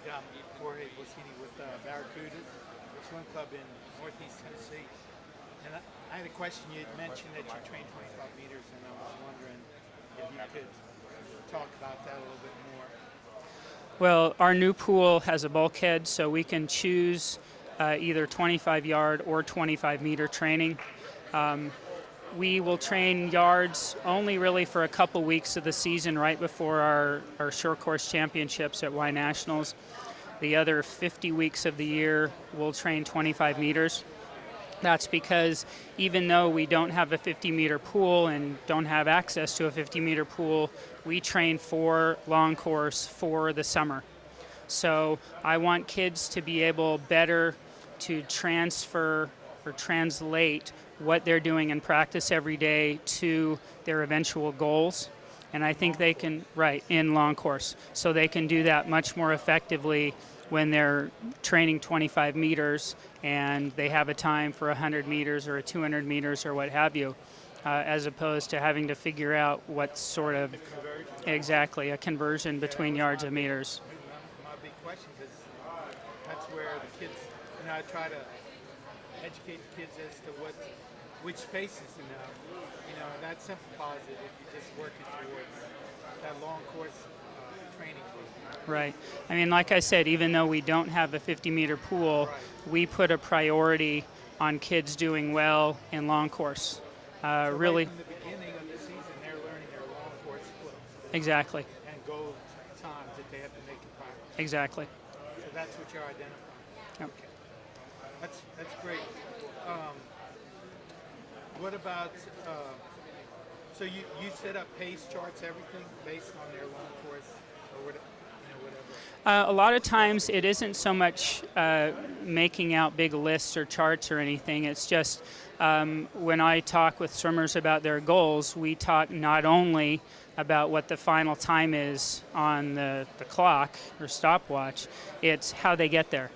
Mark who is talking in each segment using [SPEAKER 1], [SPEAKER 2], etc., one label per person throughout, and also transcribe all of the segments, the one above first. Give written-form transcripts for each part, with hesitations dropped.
[SPEAKER 1] Hi, Jorge Bocini with Barracudas, a swim club in Northeast Tennessee. And I had a question. You had mentioned that you train 25 meters, and I was wondering if you could talk about that a little bit more.
[SPEAKER 2] Well, our new pool has a bulkhead, so we can choose either 25 yard or 25 meter training. We will train yards only really for a couple weeks of the season right before our short course championships at Y Nationals. The other 50 weeks of the year, we'll train 25 meters. That's because even though we don't have a 50-meter pool and don't have access to a 50-meter pool, we train for long course for the summer. So I want kids to be able better to transfer or translate what they're doing in practice every day to their eventual goals. And I think they can, right, in long course. So they can do that much more effectively when they're training 25 meters and they have a time for 100 meters or a 200 meters or what have you, as opposed to having to figure out what sort of exactly a conversion between yards and meters.
[SPEAKER 1] My big question is that's where the kids, I try to educate the kids as to which space is enough. And that simplifies it if you just work it towards that long course training.
[SPEAKER 2] Right. I mean, like I said, even though we don't have a 50-meter pool, we put a priority on kids doing well in long course.
[SPEAKER 1] So
[SPEAKER 2] Really,
[SPEAKER 1] right from the beginning of the season, they're learning their long course splits
[SPEAKER 2] exactly,
[SPEAKER 1] and goal times that they have to make in practice.
[SPEAKER 2] exactly.
[SPEAKER 1] So that's what you're identifying.
[SPEAKER 2] Yep.
[SPEAKER 1] Okay, that's great. Um, what about so you set up pace charts, everything based on their long course or whatever.
[SPEAKER 2] A lot of times it isn't so much making out big lists or charts or anything. It's just when I talk with swimmers about their goals, we talk not only about what the final time is on the clock or stopwatch, it's how they get there.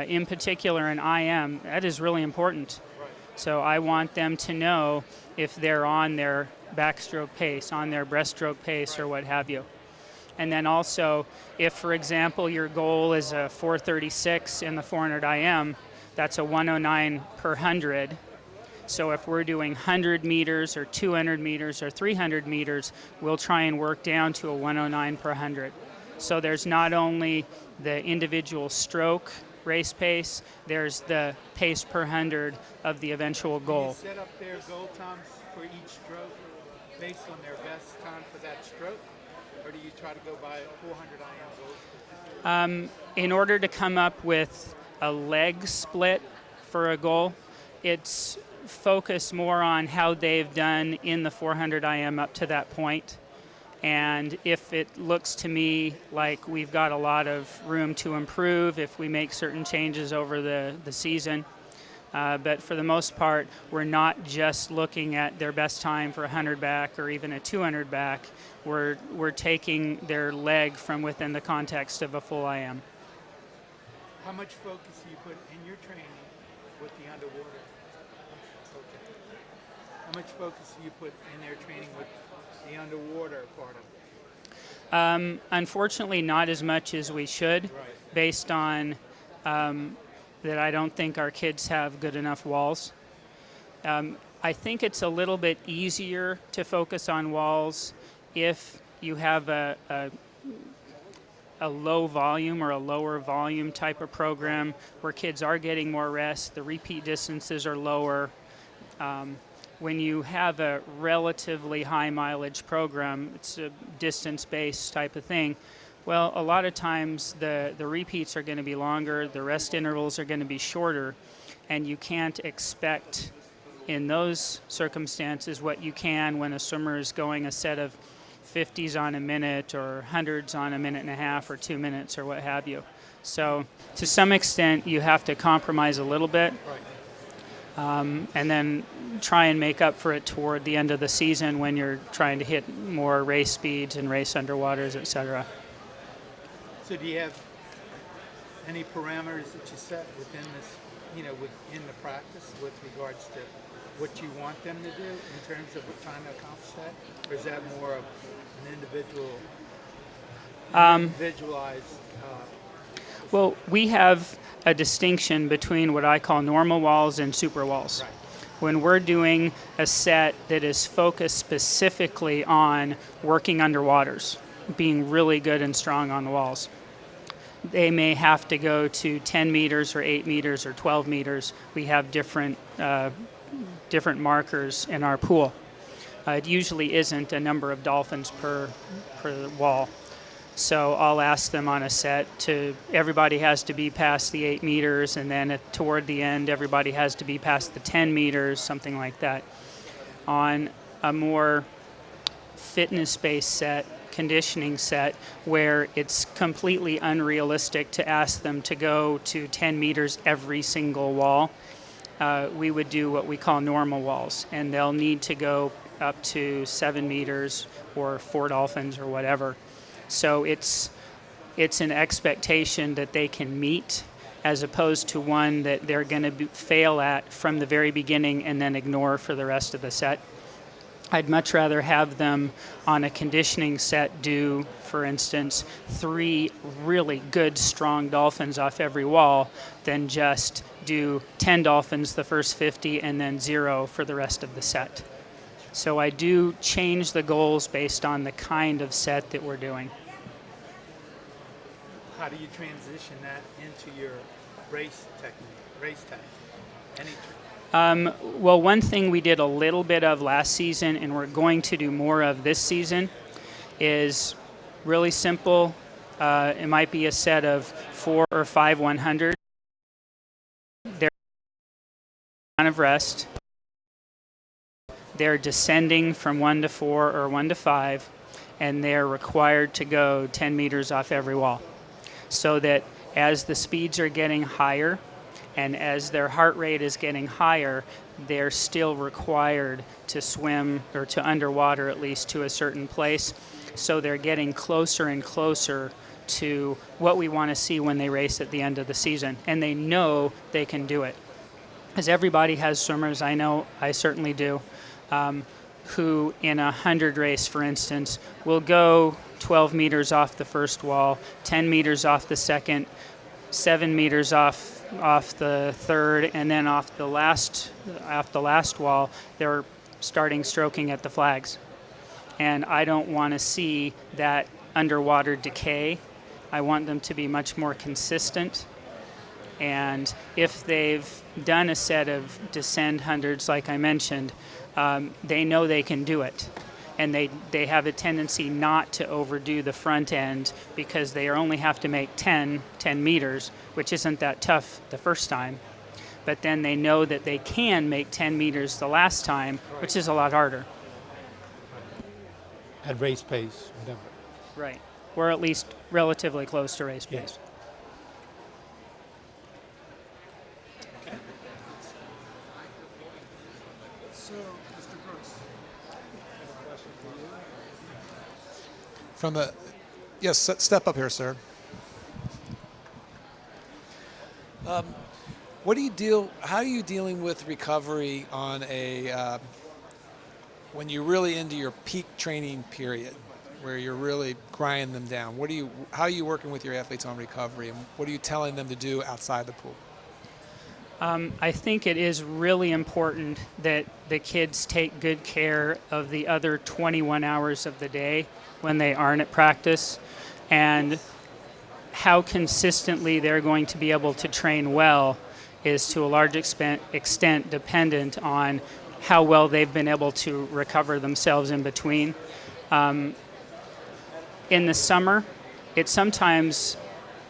[SPEAKER 2] In particular in IM, that is really important. So I want them to know if they're on their backstroke pace, on their breaststroke pace, or what have you. And then also, if, for example, your goal is a 436 in the 400 IM, that's a 109 per 100. So if we're doing 100 meters or 200 meters or 300 meters, we'll try and work down to a 109 per 100. So there's not only the individual stroke race pace, there's the pace per 100 of the eventual goal.
[SPEAKER 1] Do you set up their goal times for each stroke based on their best time for that stroke? Or do you try to go by 400 IM goals?
[SPEAKER 2] In order to come up with a leg split for a goal, it's focused more on how they've done in the 400 IM up to that point. And if it looks to me like we've got a lot of room to improve if we make certain changes over the season. But for the most part, we're not just looking at their best time for a 100 back or even a 200 back. We're taking their leg from within the context of a full IM.
[SPEAKER 1] How much focus do you put in your training with the underwater? Okay. How much focus do you put in their training with the underwater part of it?
[SPEAKER 2] Unfortunately, not as much as we should,
[SPEAKER 1] Right.
[SPEAKER 2] based on that I don't think our kids have good enough walls. I think it's a little bit easier to focus on walls if you have a low volume or a lower volume type of program where kids are getting more rest, the repeat distances are lower. When you have a relatively high mileage program, it's a distance-based type of thing. Well, a lot of times the repeats are going to be longer, the rest intervals are going to be shorter, and you can't expect in those circumstances what you can when a swimmer is going a set of 50s on a minute or 100s on a minute and a half or 2 minutes or what have you. So to some extent, you have to compromise a little bit.
[SPEAKER 1] Right.
[SPEAKER 2] And then try and make up for it toward the end of the season when you're trying to hit more race speeds and race underwaters, etc.
[SPEAKER 1] So do you have any parameters that you set within this, within the practice with regards to what you want them to do in terms of trying to accomplish that? Or is that more of an individualized
[SPEAKER 2] Well, we have a distinction between what I call normal walls and super walls.
[SPEAKER 1] Right.
[SPEAKER 2] When we're doing a set that is focused specifically on working underwaters, being really good and strong on the walls, they may have to go to 10 meters or 8 meters or 12 meters. We have different markers in our pool. It usually isn't a number of dolphins per wall. So I'll ask them on a set everybody has to be past the 8 meters, and then toward the end, everybody has to be past the 10 meters, something like that. On a more fitness-based set, conditioning set, where it's completely unrealistic to ask them to go to 10 meters every single wall, we would do what we call normal walls, and they'll need to go up to 7 meters or 4 dolphins or whatever. So it's an expectation that they can meet, as opposed to one that they're going to fail at from the very beginning and then ignore for the rest of the set. I'd much rather have them on a conditioning set do, for instance, 3 really good, strong dolphins off every wall than just do 10 dolphins the first 50 and then 0 for the rest of the set. So I do change the goals based on the kind of set that we're doing.
[SPEAKER 1] How do you transition that into your race tactic?
[SPEAKER 2] Well, one thing we did a little bit of last season, and we're going to do more of this season, is really simple. It might be a set of 4 or 5 100. They're amount of rest. They're descending from 1 to 4 or 1 to 5, and they're required to go 10 meters off every wall. So that as the speeds are getting higher and as their heart rate is getting higher, they're still required to swim, or to underwater at least, to a certain place. So they're getting closer and closer to what we want to see when they race at the end of the season. And they know they can do it. As everybody has swimmers, I know I certainly do, who in a 100 race, for instance, will go 12 meters off the first wall, 10 meters off the second, 7 meters off the third, and then off the last wall, they're starting stroking at the flags. And I don't want to see that underwater decay. I want them to be much more consistent. And if they've done a set of descend hundreds, like I mentioned, they know they can do it. And they have a tendency not to overdo the front end, because they only have to make 10 meters, which isn't that tough the first time. But then they know that they can make 10 meters the last time, which is a lot harder.
[SPEAKER 1] At race pace, whatever.
[SPEAKER 2] Right. Or at least relatively close to race pace.
[SPEAKER 1] Yes.
[SPEAKER 3] So, Mr. Brooks, I have a question for you. Yes, step up here, sir. How are you dealing with recovery on when you're really into your peak training period, where you're really grinding them down? How are you working with your athletes on recovery, and what are you telling them to do outside the pool?
[SPEAKER 2] I think it is really important that the kids take good care of the other 21 hours of the day when they aren't at practice, and how consistently they're going to be able to train well is to a large extent dependent on how well they've been able to recover themselves in between. In the summer, it's sometimes,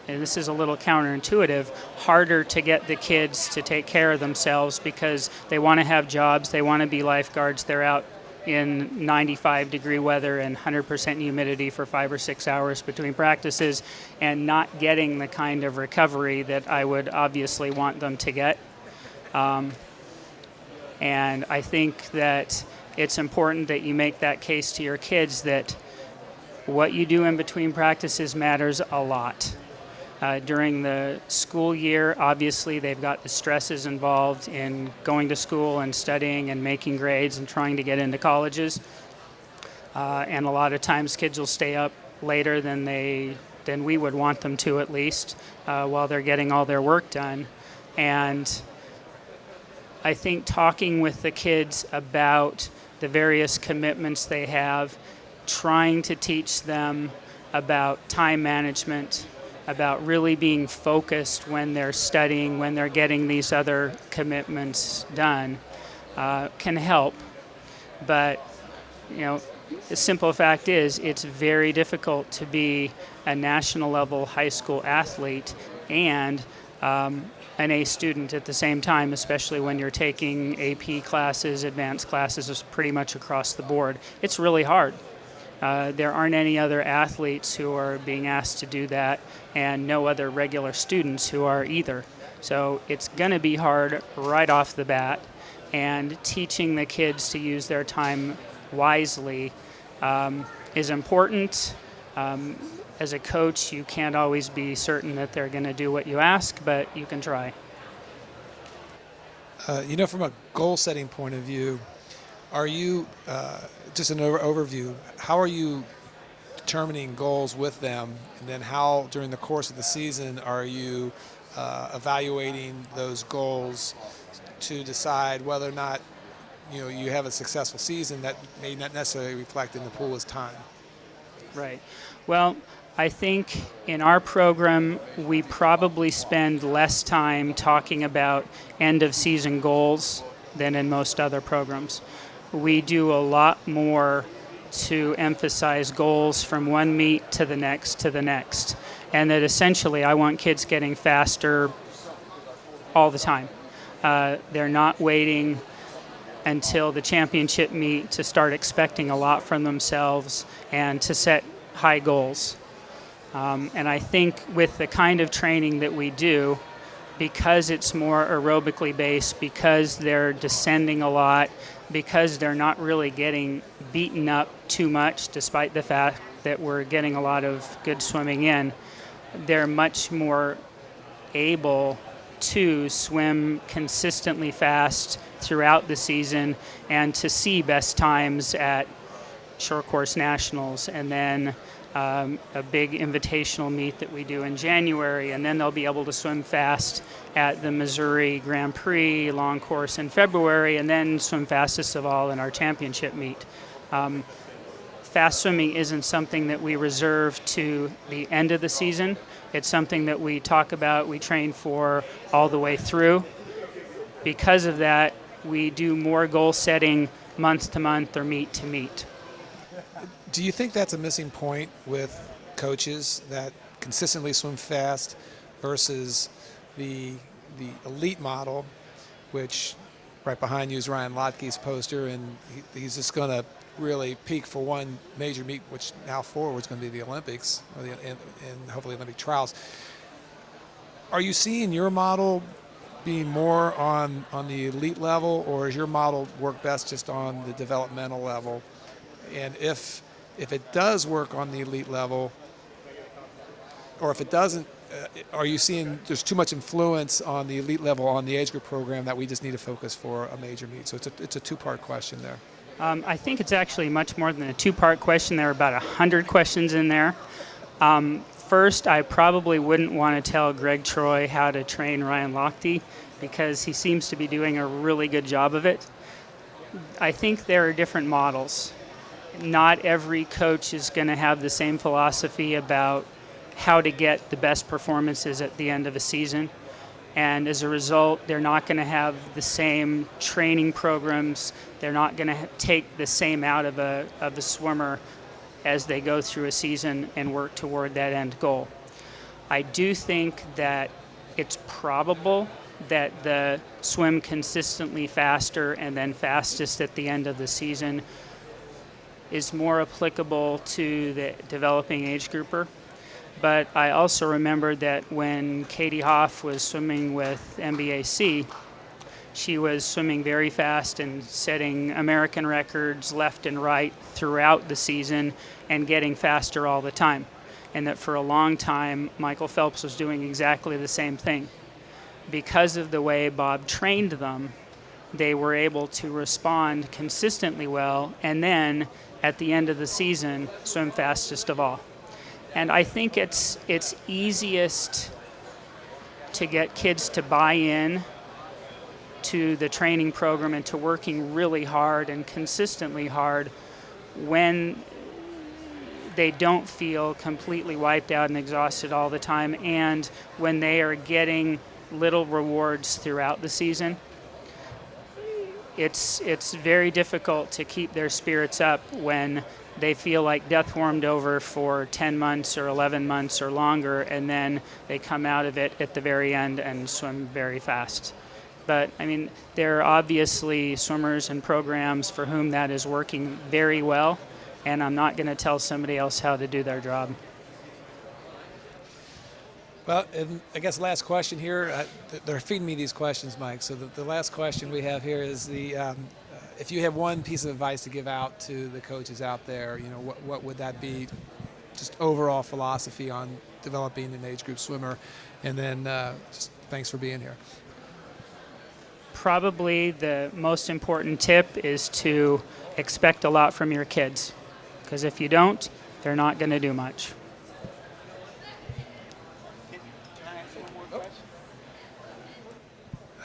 [SPEAKER 2] and this is a little counterintuitive, harder to get the kids to take care of themselves because they want to have jobs, they want to be lifeguards, they're out in 95-degree weather and 100% humidity for 5 or 6 hours between practices, and not getting the kind of recovery that I would obviously want them to get. And I think that it's important that you make that case to your kids that what you do in between practices matters a lot. During the school year, obviously, they've got the stresses involved in going to school and studying and making grades and trying to get into colleges. And a lot of times kids will stay up later than they than we would want them to, at least, while they're getting all their work done. And I think talking with the kids about the various commitments they have, trying to teach them about time management, about really being focused when they're studying, when they're getting these other commitments done, can help. But, you know, the simple fact is it's very difficult to be a national level high school athlete and an A student at the same time, especially when you're taking AP classes, advanced classes, pretty much across the board. It's really hard. There aren't any other athletes who are being asked to do that, and no other regular students who are either. So it's going to be hard right off the bat, and teaching the kids to use their time wisely is important. As a coach, you can't always be certain that they're going to do what you ask, but you can try.
[SPEAKER 3] From a goal-setting point of view, are you, just an overview, how are you determining goals with them? And then how, during the course of the season, are you evaluating those goals to decide whether or not, you have a successful season that may not necessarily reflect in the pool as time?
[SPEAKER 2] Right. Well, I think in our program, we probably spend less time talking about end-of-season goals than in most other programs. We do a lot more to emphasize goals from one meet to the next to the next. And that essentially I want kids getting faster all the time. They're not waiting until the championship meet to start expecting a lot from themselves and to set high goals. And I think with the kind of training that we do, because it's more aerobically based, because they're descending a lot, because they're not really getting beaten up too much, despite the fact that we're getting a lot of good swimming in, they're much more able to swim consistently fast throughout the season and to see best times at short course nationals, and then a big invitational meet that we do in January, and then they'll be able to swim fast at the Missouri Grand Prix long course in February, and then swim fastest of all in our championship meet. Fast swimming isn't something that we reserve to the end of the season. It's something that we talk about, we train for all the way through. Because of that, we do more goal setting month to month or meet to meet.
[SPEAKER 3] Do you think that's a missing point with coaches, that consistently swim fast versus the elite model, which right behind you is Ryan Lochtke's poster, and he's just going to really peak for one major meet, which now forward is going to be the Olympics and hopefully Olympic trials. Are you seeing your model being more on the elite level, or is your model work best just on the developmental level? And if it does work on the elite level, or if it doesn't, are you seeing there's too much influence on the elite level on the age group program that we just need to focus for a major meet? So it's a two-part question there.
[SPEAKER 2] I think it's actually much more than a two-part question. There are about 100 questions in there. First, I probably wouldn't want to tell Greg Troy how to train Ryan Lochte, because he seems to be doing a really good job of it. I think there are different models. Not every coach is going to have the same philosophy about how to get the best performances at the end of a season. And as a result, they're not going to have the same training programs. They're not going to take the same out of a swimmer as they go through a season and work toward that end goal. I do think that it's probable that the swim consistently faster and then fastest at the end of the season is more applicable to the developing age grouper. But I also remember that when Katie Hoff was swimming with MBAC, she was swimming very fast and setting American records left and right throughout the season and getting faster all the time. And that for a long time, Michael Phelps was doing exactly the same thing. Because of the way Bob trained them, they were able to respond consistently well, and then at the end of the season, swim fastest of all. And I think it's easiest to get kids to buy in to the training program and to working really hard and consistently hard when they don't feel completely wiped out and exhausted all the time, and when they are getting little rewards throughout the season. It's very difficult to keep their spirits up when they feel like death warmed over for 10 months or 11 months or longer, and then they come out of it at the very end and swim very fast. But I mean, there are obviously swimmers and programs for whom that is working very well, and I'm not going to tell somebody else how to do their job.
[SPEAKER 3] Well, and I guess last question here. They're feeding me these questions, Mike. So the last question we have here is if you have one piece of advice to give out to the coaches out there, you know, what would that be? Just overall philosophy on developing an age group swimmer, and then just thanks for being here.
[SPEAKER 2] Probably the most important tip is to expect a lot from your kids, because if you don't, they're not going to do much.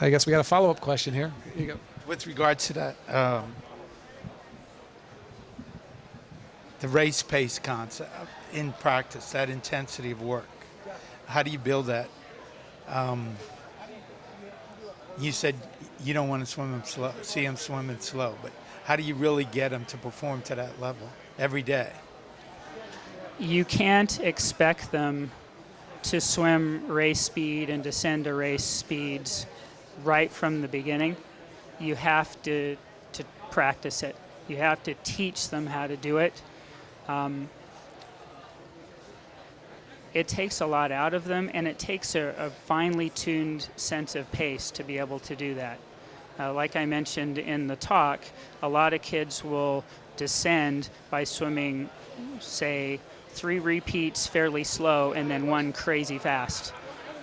[SPEAKER 3] I guess we got a follow-up question here. Here you go.
[SPEAKER 1] With regard to that, the race pace concept in practice, that intensity of work, how do you build that? You said you don't want to swim them slow, see them swimming slow, but how do you really get them to perform to that level every day?
[SPEAKER 2] You can't expect them to swim race speed and descend to race speeds right from the beginning. You have to practice it. You have to teach them how to do it. It takes a lot out of them, and it takes a finely tuned sense of pace to be able to do that. Like I mentioned in the talk, a lot of kids will descend by swimming, say, 3 repeats fairly slow and then 1 crazy fast.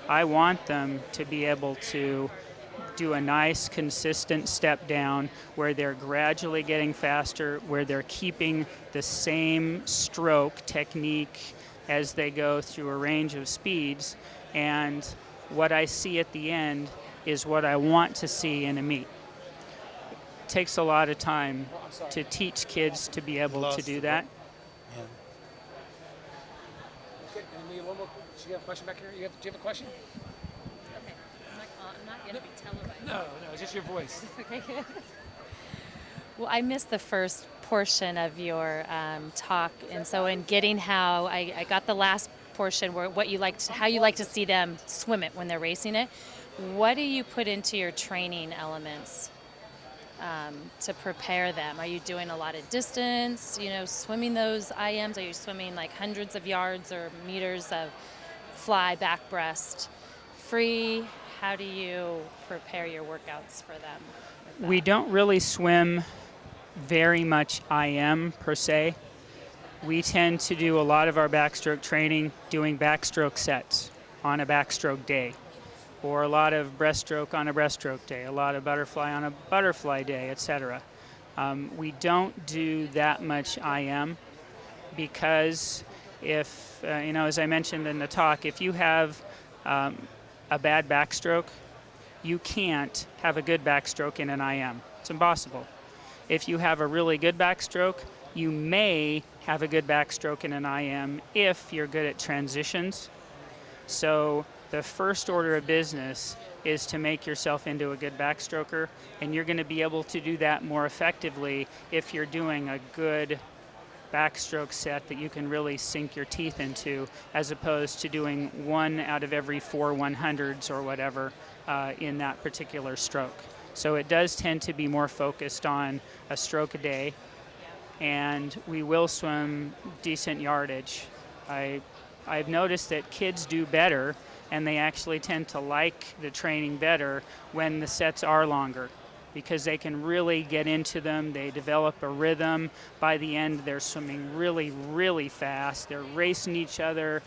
[SPEAKER 2] I want them to be able to do a nice, consistent step down where they're gradually getting faster, where they're keeping the same stroke technique as they go through a range of speeds. And what I see at the end is what I want to see in a meet. It takes a lot of time to teach kids to be able to do that.
[SPEAKER 1] Yeah.
[SPEAKER 3] Okay, and we have one more. Do you have a question back here? Do you have a question?
[SPEAKER 4] Okay. I'm not going to be televised.
[SPEAKER 3] No, it's just your voice.
[SPEAKER 4] Okay. Well, I missed the first portion of your talk, and so in getting how I got the last portion where how you like to see them swim it when they're racing it. What do you put into your training elements to prepare them? Are you doing a lot of distance? You know, swimming those IMs? Are you swimming like hundreds of yards or meters of fly, back breast, free? How do you prepare your workouts for them?
[SPEAKER 2] We don't really swim very much IM per se. We tend to do a lot of our backstroke training doing backstroke sets on a backstroke day, or a lot of breaststroke on a breaststroke day, a lot of butterfly on a butterfly day, etc. We don't do that much IM because if, as I mentioned in the talk, if you have a bad backstroke, you can't have a good backstroke in an IM. It's impossible. If you have a really good backstroke, you may have a good backstroke in an IM if you're good at transitions. So the first order of business is to make yourself into a good backstroker, and you're going to be able to do that more effectively if you're doing a good backstroke set that you can really sink your teeth into, as opposed to doing 1 out of every 4 100s or whatever in that particular stroke. So it does tend to be more focused on a stroke a day, and we will swim decent yardage. I've noticed that kids do better, and they actually tend to like the training better when the sets are longer, because they can really get into them. They develop a rhythm. By the end, they're swimming really, really fast. They're racing each other